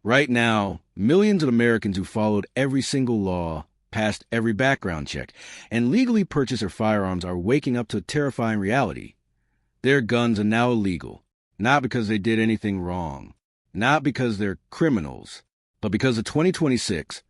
Right now, millions of Americans who followed every single law, passed every background check, and legally purchased their firearms are waking up to a terrifying reality. Their guns are now illegal, not because they did anything wrong, not because they're criminals, but because of 2026.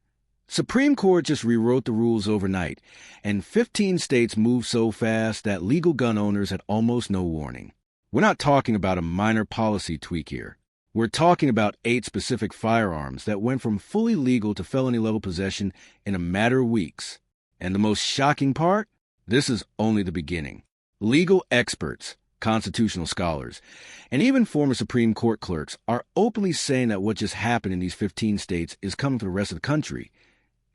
Supreme Court just rewrote the rules overnight, and 15 states moved so fast that legal gun owners had almost no warning. We're not talking about a minor policy tweak here. We're talking about 8 specific firearms that went from fully legal to felony-level possession in a matter of weeks. And the most shocking part? This is only the beginning. Legal experts, constitutional scholars, and even former Supreme Court clerks are openly saying that what just happened in these 15 states is coming for the rest of the country.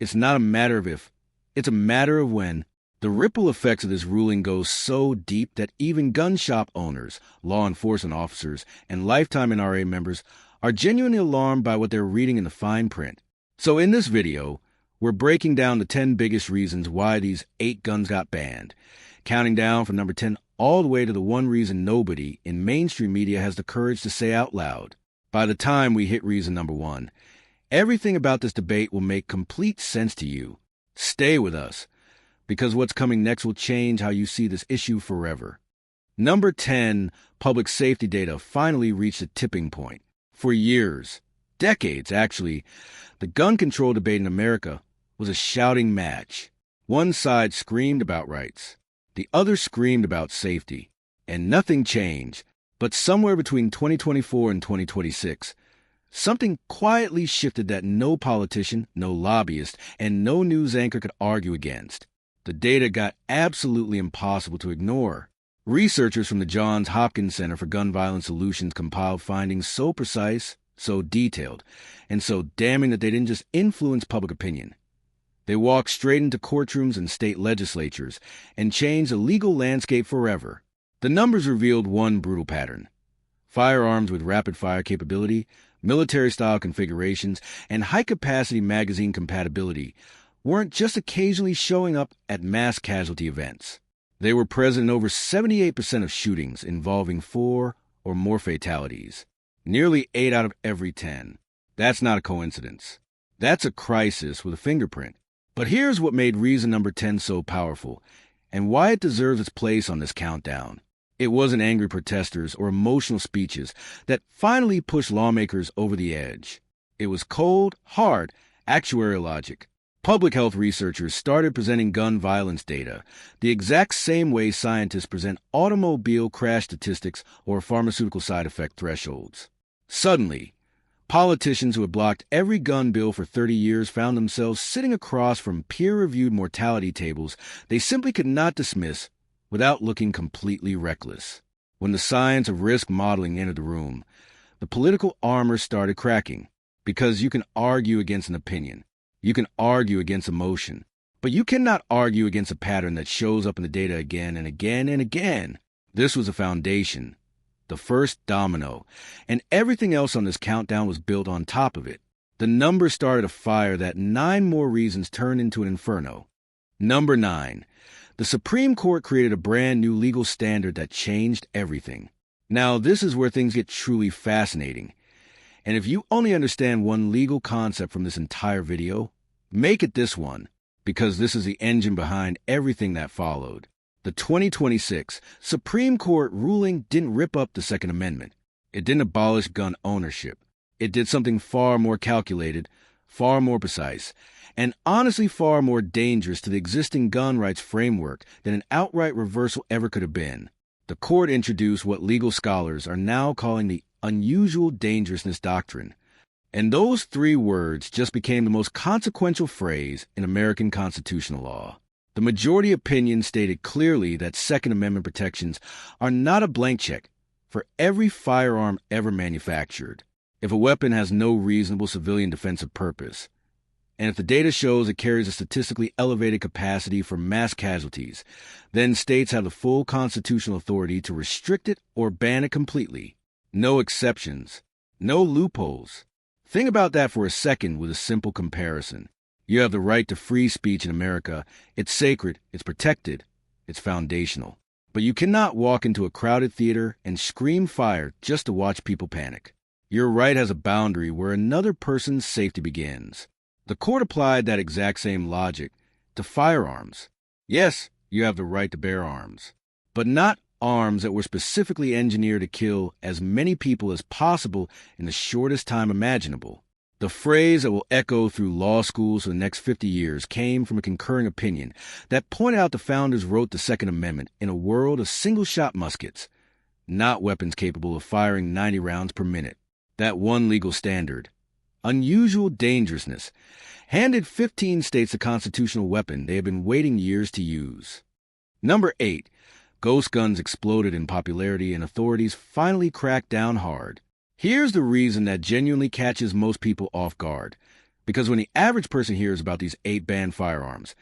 It's not a matter of if, it's a matter of when. The ripple effects of this ruling go so deep that even gun shop owners, law enforcement officers, and lifetime NRA members are genuinely alarmed by what they're reading in the fine print. So in this video, we're breaking down the 10 biggest reasons why these 8 guns got banned, counting down from number 10 all the way to the one reason nobody in mainstream media has the courage to say out loud. By the time we hit reason number 1, everything about this debate will make complete sense to you. Stay with us, because what's coming next will change how you see this issue forever. Number 10, public safety data finally reached a tipping point. For years, decades actually, the gun control debate in America was a shouting match. One side screamed about rights, the other screamed about safety, and nothing changed. But somewhere between 2024 and 2026, something quietly shifted that no politician, no lobbyist, and no news anchor could argue against. The data got absolutely impossible to ignore. Researchers from the Johns Hopkins Center for Gun Violence Solutions compiled findings so precise, so detailed, and so damning that they didn't just influence public opinion. They walked straight into courtrooms and state legislatures and changed the legal landscape forever. The numbers revealed one brutal pattern. Firearms with rapid-fire capability, military-style configurations, and high-capacity magazine compatibility weren't just occasionally showing up at mass casualty events. They were present in over 78% of shootings involving 4 or more fatalities. Nearly 8 out of every 10. That's not a coincidence. That's a crisis with a fingerprint. But here's what made reason number 10 so powerful, and why it deserves its place on this countdown. It wasn't angry protesters or emotional speeches that finally pushed lawmakers over the edge. It was cold, hard, actuarial logic. Public health researchers started presenting gun violence data the exact same way scientists present automobile crash statistics or pharmaceutical side effect thresholds. Suddenly, politicians who had blocked every gun bill for 30 years found themselves sitting across from peer-reviewed mortality tables they simply could not dismiss without looking completely reckless. When the science of risk modeling entered the room, the political armor started cracking, because you can argue against an opinion. You can argue against emotion, but you cannot argue against a pattern that shows up in the data again and again and again. This was a foundation, the first domino, and everything else on this countdown was built on top of it. The numbers started a fire that 9 more reasons turned into an inferno. Number 9. The Supreme Court created a brand new legal standard that changed everything. Now, this is where things get truly fascinating. And if you only understand one legal concept from this entire video, make it this one, because this is the engine behind everything that followed. The 2026 Supreme Court ruling didn't rip up the Second Amendment. It didn't abolish gun ownership. It did something far more calculated, far more precise, and honestly far more dangerous to the existing gun rights framework than an outright reversal ever could have been. The court introduced what legal scholars are now calling the unusual dangerousness doctrine. And those 3 words just became the most consequential phrase in American constitutional law. The majority opinion stated clearly that Second Amendment protections are not a blank check for every firearm ever manufactured. If a weapon has no reasonable civilian defensive purpose, and if the data shows it carries a statistically elevated capacity for mass casualties, then states have the full constitutional authority to restrict it or ban it completely. No exceptions. No loopholes. Think about that for a second with a simple comparison. You have the right to free speech in America. It's sacred, it's protected, it's foundational. But you cannot walk into a crowded theater and scream fire just to watch people panic. Your right has a boundary where another person's safety begins. The court applied that exact same logic to firearms. Yes, you have the right to bear arms, but not arms that were specifically engineered to kill as many people as possible in the shortest time imaginable. The phrase that will echo through law schools for the next 50 years came from a concurring opinion that pointed out the founders wrote the Second Amendment in a world of single-shot muskets, not weapons capable of firing 90 rounds per minute. That one legal standard, unusual dangerousness, handed 15 states a constitutional weapon they have been waiting years to use. Number 8. Ghost guns exploded in popularity and authorities finally cracked down hard. Here's the reason that genuinely catches most people off guard. Because when the average person hears about these 8 banned firearms,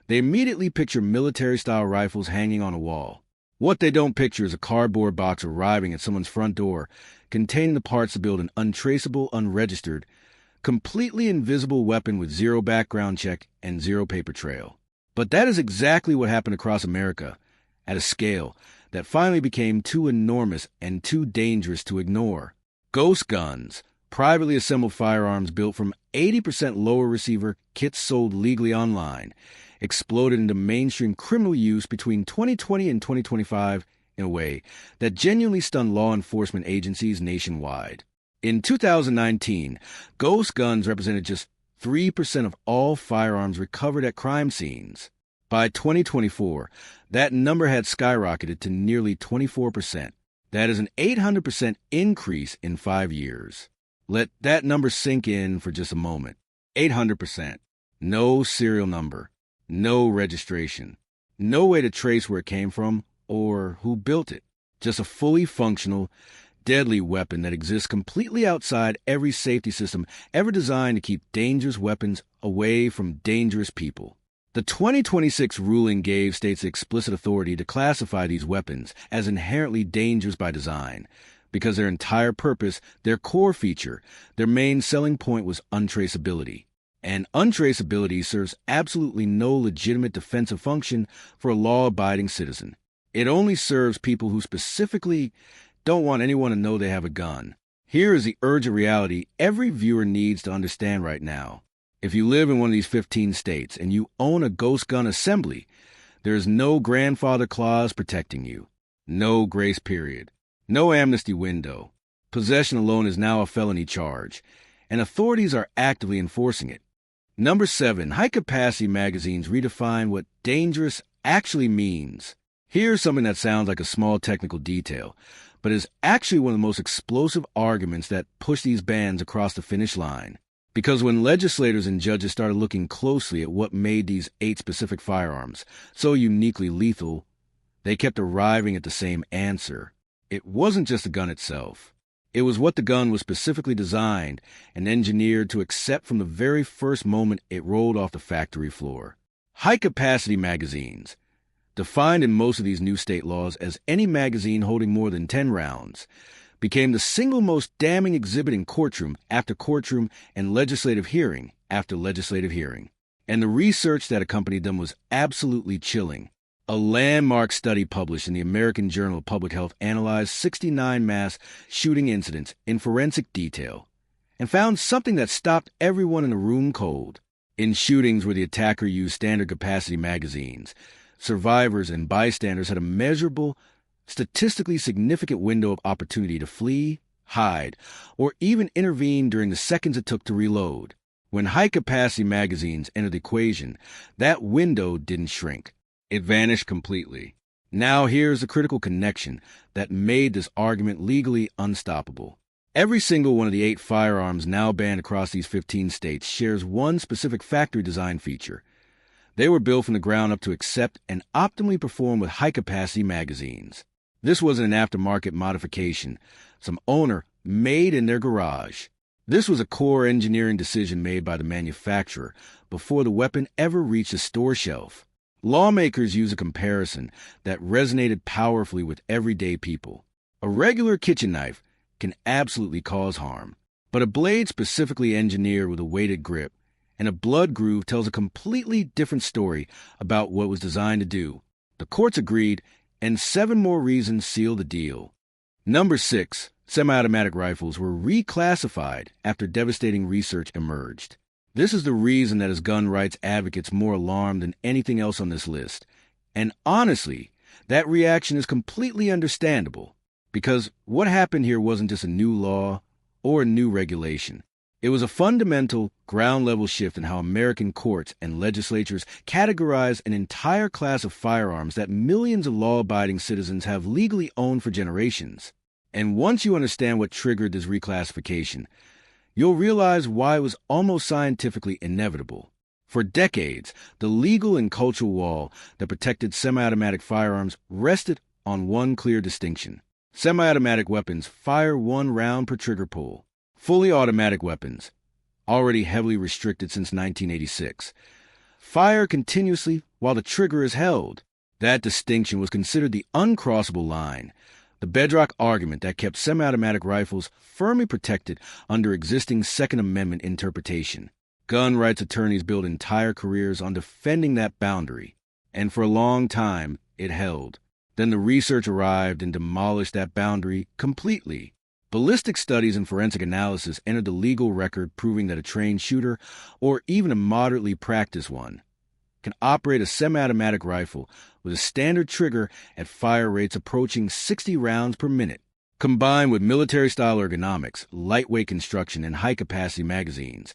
they immediately picture military-style rifles hanging on a wall. What they don't picture is a cardboard box arriving at someone's front door containing the parts to build an untraceable, unregistered, completely invisible weapon with zero background check and zero paper trail. But that is exactly what happened across America, at a scale that finally became too enormous and too dangerous to ignore. Ghost guns, privately assembled firearms built from 80% lower receiver kits sold legally online, exploded into mainstream criminal use between 2020 and 2025 in a way that genuinely stunned law enforcement agencies nationwide. In 2019, ghost guns represented just 3% of all firearms recovered at crime scenes. By 2024, that number had skyrocketed to nearly 24%. That is an 800% increase in 5 years. Let that number sink in for just a moment. 800%. No serial number. No registration. No way to trace where it came from or who built it. Just a fully functional, deadly weapon that exists completely outside every safety system ever designed to keep dangerous weapons away from dangerous people. The 2026 ruling gave states explicit authority to classify these weapons as inherently dangerous by design, because their entire purpose, their core feature, their main selling point was untraceability. And untraceability serves absolutely no legitimate defensive function for a law-abiding citizen. It only serves people who specifically don't want anyone to know they have a gun. Here is the urgent reality every viewer needs to understand right now. If you live in one of these 15 states and you own a ghost gun assembly, there is no grandfather clause protecting you, no grace period, no amnesty window. Possession alone is now a felony charge, and authorities are actively enforcing it. Number 7, high-capacity magazines redefine what dangerous actually means. Here's something that sounds like a small technical detail, but is actually one of the most explosive arguments that push these bans across the finish line. Because when legislators and judges started looking closely at what made these 8 specific firearms so uniquely lethal, they kept arriving at the same answer. It wasn't just the gun itself. It was what the gun was specifically designed and engineered to accept from the very first moment it rolled off the factory floor. High-capacity magazines, defined in most of these new state laws as any magazine holding more than 10 rounds, became the single most damning exhibit in courtroom after courtroom and legislative hearing after legislative hearing. And the research that accompanied them was absolutely chilling. A landmark study published in the American Journal of Public Health analyzed 69 mass shooting incidents in forensic detail and found something that stopped everyone in the room cold. In shootings where the attacker used standard capacity magazines, survivors and bystanders had a measurable, statistically significant window of opportunity to flee, hide, or even intervene during the seconds it took to reload. When high-capacity magazines entered the equation, that window didn't shrink. It vanished completely. Now here's the critical connection that made this argument legally unstoppable. Every single one of the 8 firearms now banned across these 15 states shares one specific factory design feature. They were built from the ground up to accept and optimally perform with high-capacity magazines. This wasn't an aftermarket modification some owner made in their garage. This was a core engineering decision made by the manufacturer before the weapon ever reached a store shelf. Lawmakers use a comparison that resonated powerfully with everyday people. A regular kitchen knife can absolutely cause harm, but a blade specifically engineered with a weighted grip and a blood groove tells a completely different story about what it was designed to do. The courts agreed, and 7 more reasons sealed the deal. Number 6, Semi-automatic rifles were reclassified after devastating research emerged. This is the reason that has gun rights advocates more alarmed than anything else on this list. And honestly, that reaction is completely understandable, because what happened here wasn't just a new law or a new regulation. It was a fundamental, ground-level shift in how American courts and legislatures categorize an entire class of firearms that millions of law-abiding citizens have legally owned for generations. And once you understand what triggered this reclassification, you'll realize why it was almost scientifically inevitable. For decades, the legal and cultural wall that protected semi-automatic firearms rested on one clear distinction. Semi-automatic weapons fire one round per trigger pull. Fully automatic weapons, already heavily restricted since 1986, fire continuously while the trigger is held. That distinction was considered the uncrossable line, the bedrock argument that kept semi-automatic rifles firmly protected under existing Second Amendment interpretation. Gun rights attorneys built entire careers on defending that boundary, and for a long time it held. Then the research arrived and demolished that boundary completely. Ballistic studies and forensic analysis entered the legal record, proving that a trained shooter, or even a moderately practiced one, can operate a semi-automatic rifle with a standard trigger at fire rates approaching 60 rounds per minute. Combined with military-style ergonomics, lightweight construction, and high-capacity magazines,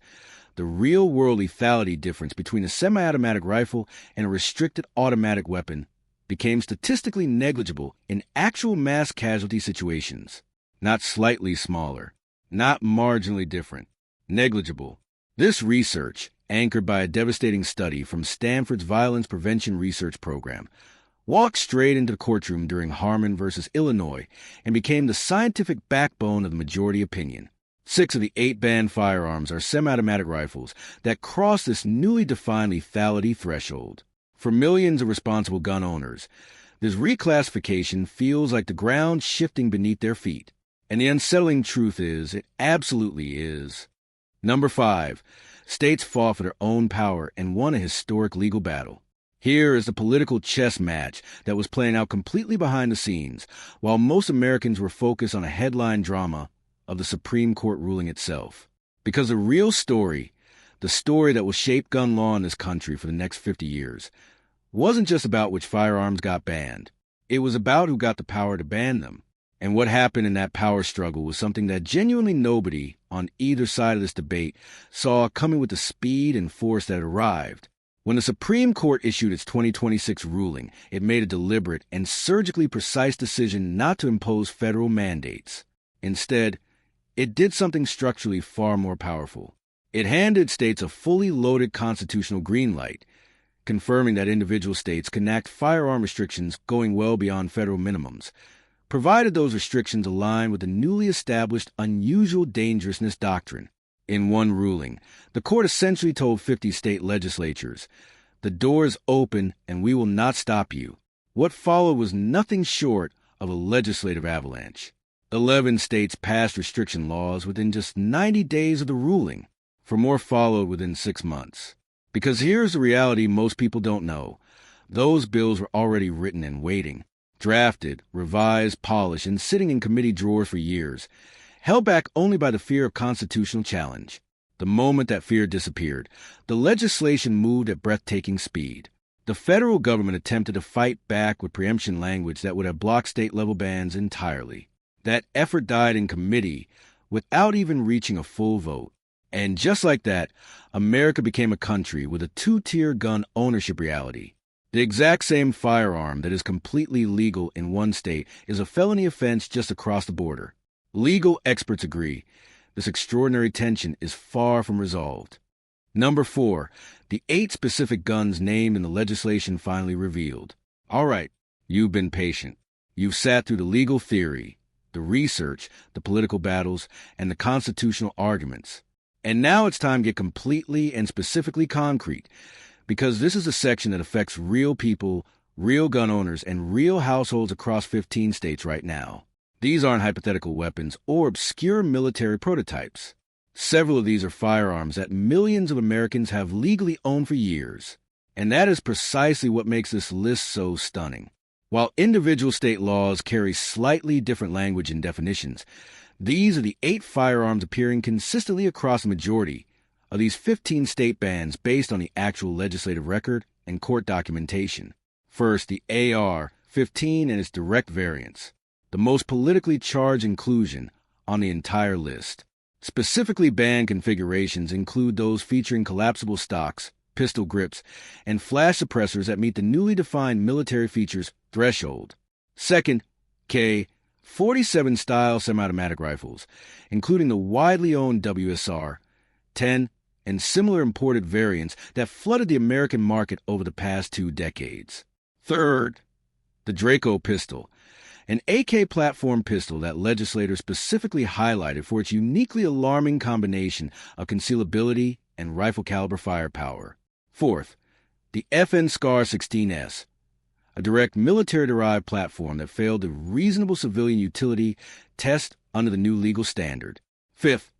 the real-world lethality difference between a semi-automatic rifle and a restricted automatic weapon became statistically negligible in actual mass casualty situations. Not slightly smaller, not marginally different, negligible. This research, anchored by a devastating study from Stanford's Violence Prevention Research Program, walked straight into the courtroom during Harmon versus Illinois and became the scientific backbone of the majority opinion. 6 of the 8 banned firearms are semi-automatic rifles that cross this newly defined lethality threshold. For millions of responsible gun owners, this reclassification feels like the ground shifting beneath their feet. And the unsettling truth is, it absolutely is. Number 5. States fought for their own power and won a historic legal battle. Here is the political chess match that was playing out completely behind the scenes, while most Americans were focused on a headline drama of the Supreme Court ruling itself. Because the real story, the story that will shape gun law in this country for the next 50 years, wasn't just about which firearms got banned. It was about who got the power to ban them. And what happened in that power struggle was something that genuinely nobody on either side of this debate saw coming with the speed and force that arrived. When the Supreme Court issued its 2026 ruling, it made a deliberate and surgically precise decision not to impose federal mandates. Instead, it did something structurally far more powerful. It handed states a fully loaded constitutional green light, confirming that individual states can enact firearm restrictions going well beyond federal minimums, provided those restrictions align with the newly established unusual dangerousness doctrine. In one ruling, the court essentially told 50 state legislatures, "The door is open and we will not stop you." What followed was nothing short of a legislative avalanche. 11 states passed restriction laws within just 90 days of the ruling, for more followed within 6 months. Because here's the reality most people don't know. Those bills were already written and waiting. Drafted, revised, polished, and sitting in committee drawers for years, held back only by the fear of constitutional challenge. The moment that fear disappeared, the legislation moved at breathtaking speed. The federal government attempted to fight back with preemption language that would have blocked state-level bans entirely. That effort died in committee without even reaching a full vote. And just like that, America became a country with a 2-tier gun ownership reality. The exact same firearm that is completely legal in one state is a felony offense just across the border. Legal experts agree. This extraordinary tension is far from resolved. Number 4, the 8 specific guns named in the legislation finally revealed. All right, you've been patient. You've sat through the legal theory, the research, the political battles, and the constitutional arguments. And now it's time to get completely and specifically concrete, because this is a section that affects real people, real gun owners, and real households across 15 states right now. These aren't hypothetical weapons or obscure military prototypes. Several of these are firearms that millions of Americans have legally owned for years. And that is precisely what makes this list so stunning. While individual state laws carry slightly different language and definitions, these are the 8 firearms appearing consistently across the majority of these 15 state bans based on the actual legislative record and court documentation. First, the AR-15 and its direct variants, the most politically charged inclusion on the entire list. Specifically banned configurations include those featuring collapsible stocks, pistol grips, and flash suppressors that meet the newly defined military features threshold. Second, K-47 style semi-automatic rifles, including the widely owned WSR-10 and similar imported variants that flooded the American market over the past 2 decades. Third, the Draco pistol, an AK platform pistol that legislators specifically highlighted for its uniquely alarming combination of concealability and rifle caliber firepower. Fourth, the FN SCAR 16S, a direct military-derived platform that failed the reasonable civilian utility test under the new legal standard. Fifth,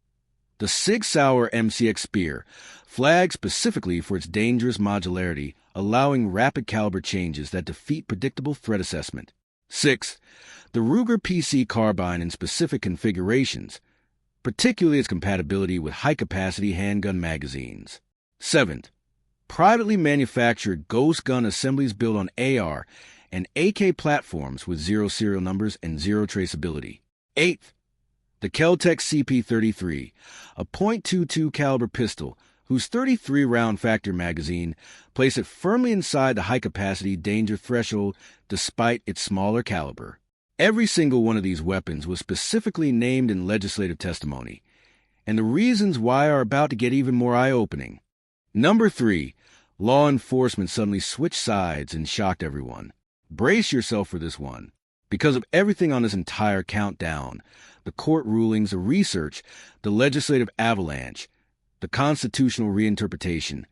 the Sig Sauer MCX Spear, flagged specifically for its dangerous modularity, allowing rapid caliber changes that defeat predictable threat assessment. Sixth, the Ruger PC carbine in specific configurations, particularly its compatibility with high-capacity handgun magazines. Seventh, privately manufactured ghost gun assemblies built on AR and AK platforms with 0 serial numbers and 0 traceability. Eighth, the Kel-Tec CP33, a .22 caliber pistol whose 33-round factor magazine placed it firmly inside the high-capacity danger threshold despite its smaller caliber. Every single one of these weapons was specifically named in legislative testimony, and the reasons why are about to get even more eye-opening. Number 3, law enforcement suddenly switched sides and shocked everyone. Brace yourself for this one. Because of everything on this entire countdown, the court rulings, the research, the legislative avalanche, the constitutional reinterpretation,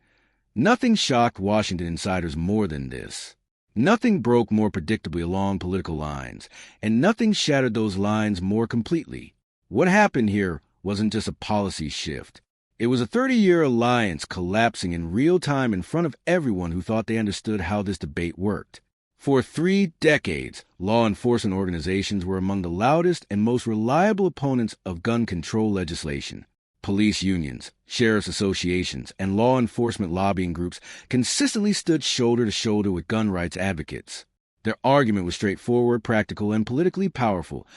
nothing shocked Washington insiders more than this. Nothing broke more predictably along political lines, and nothing shattered those lines more completely. What happened here wasn't just a policy shift. It was a 30-year alliance collapsing in real time in front of everyone who thought they understood how this debate worked. For 3 decades, law enforcement organizations were among the loudest and most reliable opponents of gun control legislation. Police unions, sheriff's associations, and law enforcement lobbying groups consistently stood shoulder to shoulder with gun rights advocates. Their argument was straightforward, practical, and politically powerful.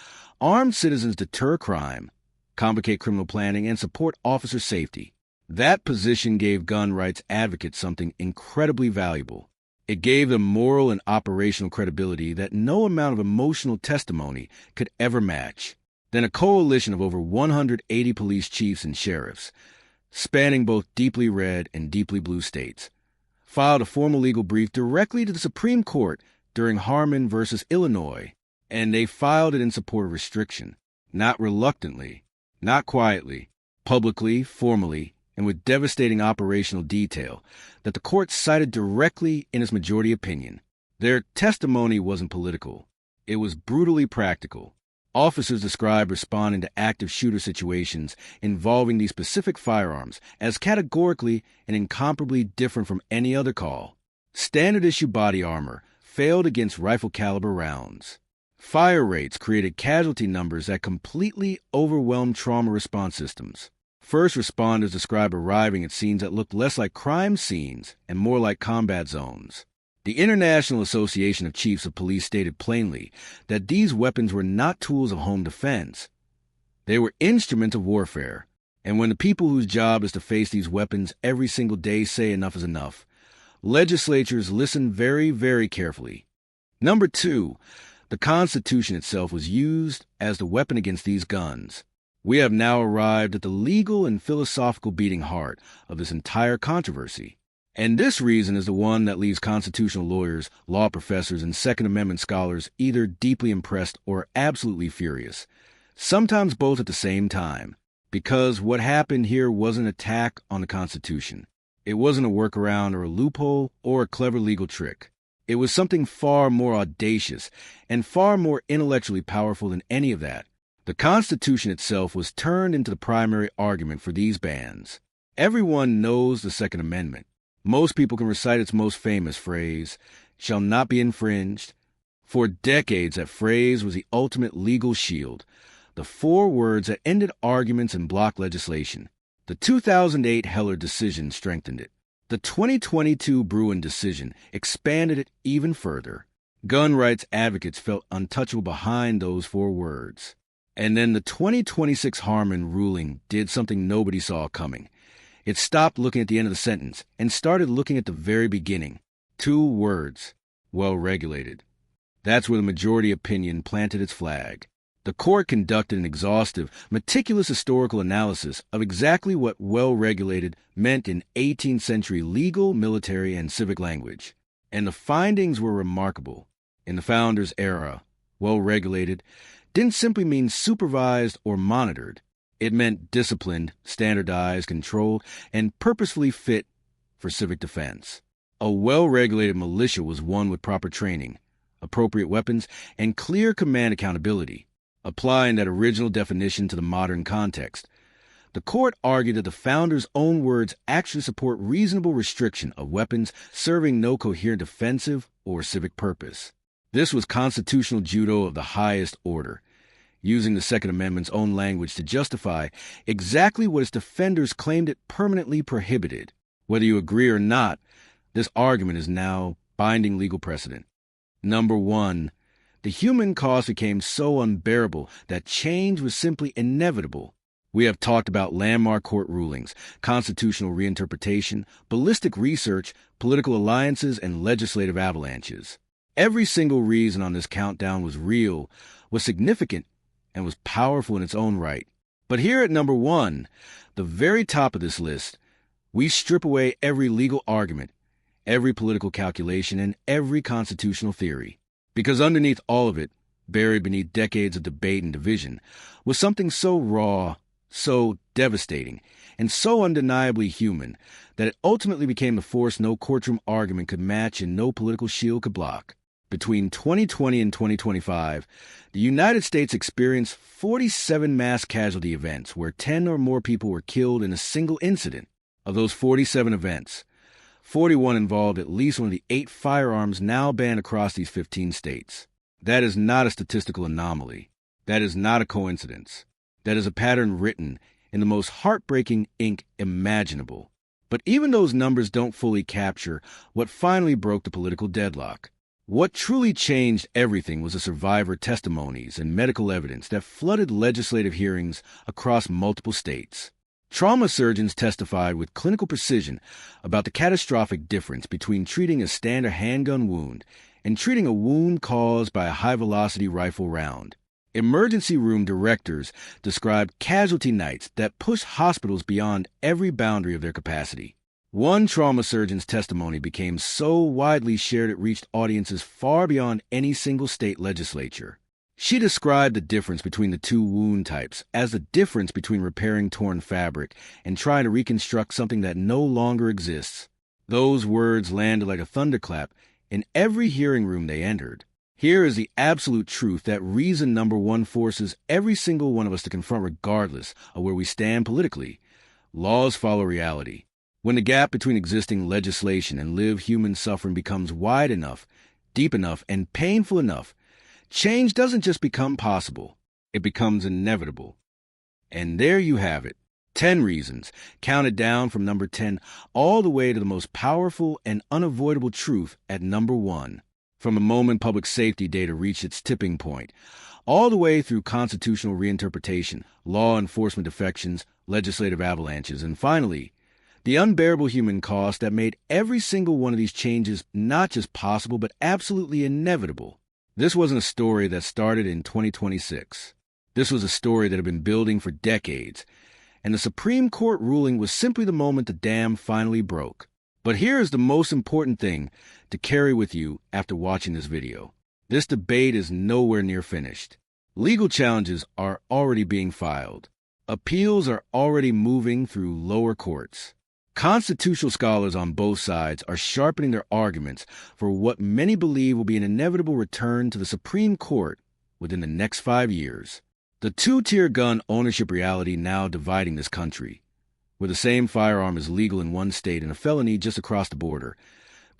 Armed citizens deter crime, complicate criminal planning, and support officer safety. That position gave gun rights advocates something incredibly valuable. It gave them moral and operational credibility that no amount of emotional testimony could ever match. Then a coalition of over 180 police chiefs and sheriffs, spanning both deeply red and deeply blue states, filed a formal legal brief directly to the Supreme Court during Harmon versus Illinois, and they filed it in support of restriction, not reluctantly, not quietly, publicly, formally, and with devastating operational detail that the court cited directly in its majority opinion. Their testimony wasn't political. It was brutally practical. Officers described responding to active shooter situations involving these specific firearms as categorically and incomparably different from any other call. Standard-issue body armor failed against rifle-caliber rounds. Fire rates created casualty numbers that completely overwhelmed trauma response systems. First responders described arriving at scenes that looked less like crime scenes and more like combat zones. The International Association of Chiefs of Police stated plainly that these weapons were not tools of home defense. They were instruments of warfare, and when the people whose job is to face these weapons every single day say enough is enough, legislatures listen very, very carefully. Number 2, the Constitution itself was used as the weapon against these guns. We have now arrived at the legal and philosophical beating heart of this entire controversy. And this reason is the one that leaves constitutional lawyers, law professors, and Second Amendment scholars either deeply impressed or absolutely furious, sometimes both at the same time. Because what happened here wasn't an attack on the Constitution. It wasn't a workaround or a loophole or a clever legal trick. It was something far more audacious and far more intellectually powerful than any of that. The Constitution itself was turned into the primary argument for these bans. Everyone knows the Second Amendment. Most people can recite its most famous phrase, "shall not be infringed," For decades, that phrase was the ultimate legal shield, the four words that ended arguments and blocked legislation. The 2008 Heller decision strengthened it. The 2022 Brewing decision expanded it even further. Gun rights advocates felt untouchable behind those four words. And then the 2026 Harmon ruling did something nobody saw coming. It stopped looking at the end of the sentence and started looking at the very beginning. Two words: well-regulated. That's where the majority opinion planted its flag. The court conducted an exhaustive, meticulous historical analysis of exactly what well-regulated meant in 18th century legal, military, and civic language. And the findings were remarkable. In the founders' era, well-regulated didn't simply mean supervised or monitored. It meant disciplined, standardized, controlled, and purposefully fit for civic defense. A well-regulated militia was one with proper training, appropriate weapons, and clear command accountability. Applying that original definition to the modern context, the court argued that the founders' own words actually support reasonable restriction of weapons serving no coherent defensive or civic purpose. This was constitutional judo of the highest order, using the Second Amendment's own language to justify exactly what its defenders claimed it permanently prohibited. Whether you agree or not, this argument is now binding legal precedent. Number one, the human cost became so unbearable that change was simply inevitable. We have talked about landmark court rulings, constitutional reinterpretation, ballistic research, political alliances, and legislative avalanches. Every single reason on this countdown was real, was significant, and was powerful in its own right. But here at number one, the very top of this list, we strip away every legal argument, every political calculation, and every constitutional theory. Because underneath all of it, buried beneath decades of debate and division, was something so raw, so devastating, and so undeniably human that it ultimately became the force no courtroom argument could match and no political shield could block. Between 2020 and 2025, the United States experienced 47 mass casualty events where 10 or more people were killed in a single incident. Of those 47 events, 41 involved at least one of the 8 firearms now banned across these 15 states. That is not a statistical anomaly. That is not a coincidence. That is a pattern written in the most heartbreaking ink imaginable. But even those numbers don't fully capture what finally broke the political deadlock. What truly changed everything was the survivor testimonies and medical evidence that flooded legislative hearings across multiple states. Trauma surgeons testified with clinical precision about the catastrophic difference between treating a standard handgun wound and treating a wound caused by a high-velocity rifle round. Emergency room directors described casualty nights that pushed hospitals beyond every boundary of their capacity. One trauma surgeon's testimony became so widely shared it reached audiences far beyond any single state legislature. She described the difference between the two wound types as the difference between repairing torn fabric and trying to reconstruct something that no longer exists. Those words landed like a thunderclap in every hearing room they entered. Here is the absolute truth that reason number one forces every single one of us to confront regardless of where we stand politically. Laws follow reality. When the gap between existing legislation and lived human suffering becomes wide enough, deep enough, and painful enough, change doesn't just become possible, it becomes inevitable. And there you have it, 10 reasons, counted down from number 10 all the way to the most powerful and unavoidable truth at number 1. From the moment public safety data reached its tipping point, all the way through constitutional reinterpretation, law enforcement defections, legislative avalanches, and finally, the unbearable human cost that made every single one of these changes not just possible but absolutely inevitable. This wasn't a story that started in 2026. This was a story that had been building for decades, and the Supreme Court ruling was simply the moment the dam finally broke. But here is the most important thing to carry with you after watching this video. This debate is nowhere near finished. Legal challenges are already being filed. Appeals are already moving through lower courts. Constitutional scholars on both sides are sharpening their arguments for what many believe will be an inevitable return to the Supreme Court within the next 5 years. The two-tier gun ownership reality now dividing this country, where the same firearm is legal in one state and a felony just across the border,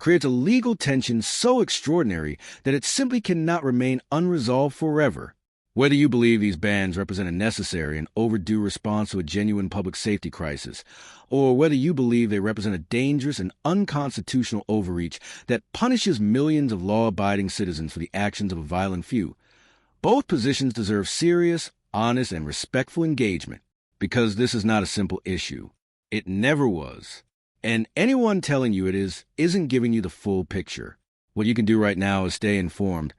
creates a legal tension so extraordinary that it simply cannot remain unresolved forever. Whether you believe these bans represent a necessary and overdue response to a genuine public safety crisis, or whether you believe they represent a dangerous and unconstitutional overreach that punishes millions of law-abiding citizens for the actions of a violent few, both positions deserve serious, honest, and respectful engagement, because this is not a simple issue. It never was. And anyone telling you it isn't giving you the full picture. What you can do right now is stay informed,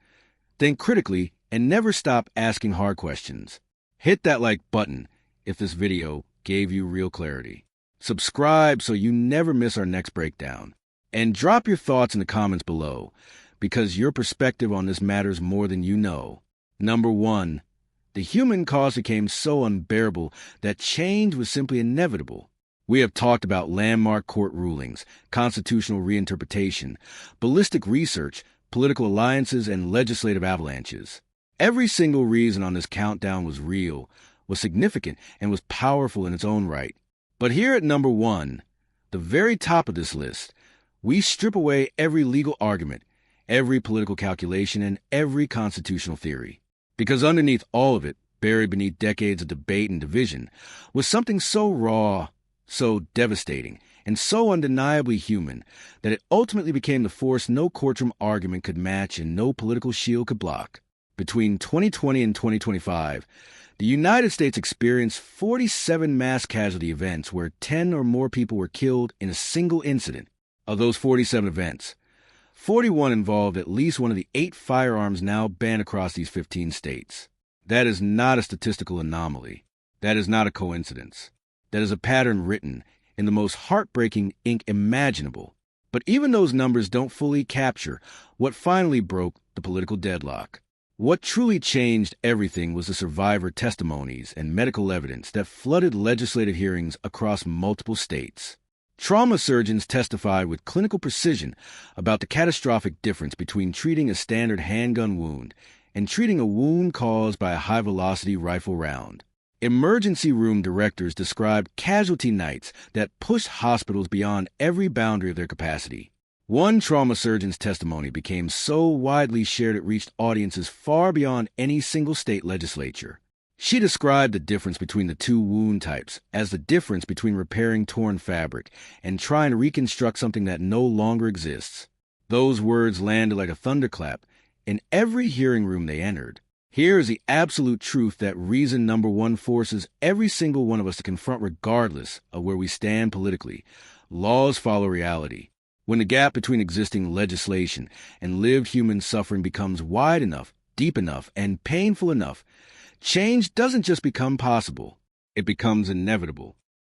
think critically, and never stop asking hard questions. Hit that like button if this video gave you real clarity. Subscribe so you never miss our next breakdown. And drop your thoughts in the comments below, because your perspective on this matters more than you know. Number 1. The human cost became so unbearable that change was simply inevitable. We have talked about landmark court rulings, constitutional reinterpretation, ballistic research, political alliances, and legislative avalanches. Every single reason on this countdown was real, was significant, and was powerful in its own right. But here at number 1, the very top of this list, we strip away every legal argument, every political calculation, and every constitutional theory. Because underneath all of it, buried beneath decades of debate and division, was something so raw, so devastating, and so undeniably human that it ultimately became the force no courtroom argument could match and no political shield could block. Between 2020 and 2025, the United States experienced 47 mass casualty events where 10 or more people were killed in a single incident. Of those 47 events, 41 involved at least one of the 8 firearms now banned across these 15 states. That is not a statistical anomaly. That is not a coincidence. That is a pattern written in the most heartbreaking ink imaginable. But even those numbers don't fully capture what finally broke the political deadlock. What truly changed everything was the survivor testimonies and medical evidence that flooded legislative hearings across multiple states. Trauma surgeons testified with clinical precision about the catastrophic difference between treating a standard handgun wound and treating a wound caused by a high-velocity rifle round. Emergency room directors described casualty nights that pushed hospitals beyond every boundary of their capacity. One trauma surgeon's testimony became so widely shared it reached audiences far beyond any single state legislature. She described the difference between the 2 wound types as the difference between repairing torn fabric and trying to reconstruct something that no longer exists. Those words landed like a thunderclap in every hearing room they entered. Here is the absolute truth that reason number 1 forces every single one of us to confront regardless of where we stand politically. Laws follow reality. When the gap between existing legislation and lived human suffering becomes wide enough, deep enough, and painful enough, change doesn't just become possible, it becomes inevitable.